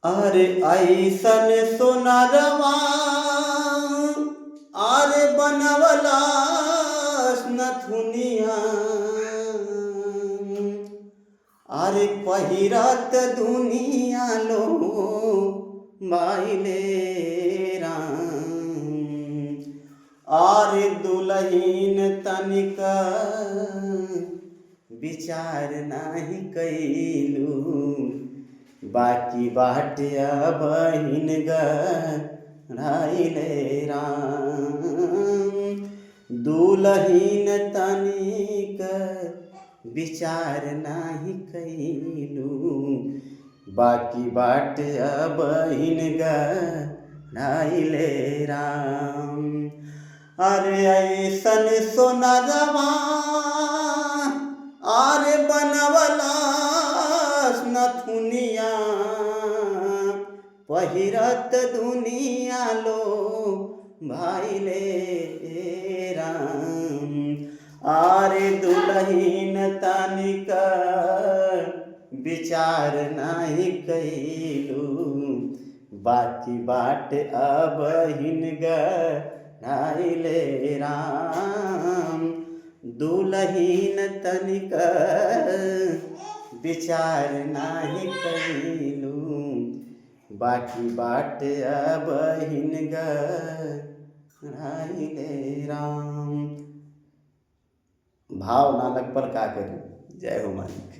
अरे ऐसन सोनारवा अरे बनवलास नथुनिया अरे पहिरत दुनिया लो बाइले राम अरे दुलहीन तनिक विचार नाही कैलू बाकी बाटे बहिन गराइले राम दुलहीन तनिक विचार नाही कैलू बाकी बाटे बहिन गराइले राम अरे ऐसन सोनारवा अरे बनवलास नथुनिया पहिरत दुनिया लो भाईले राम अरे दुलहीन तनिक विचार नाही कैलू बाकी बाट बहिन गराइले राम दुलहीन तनिक विचार नाही कैलू बाकी बाट बहिन गराइले राम। भाव ना लग पर का करी। जय हो मालिक।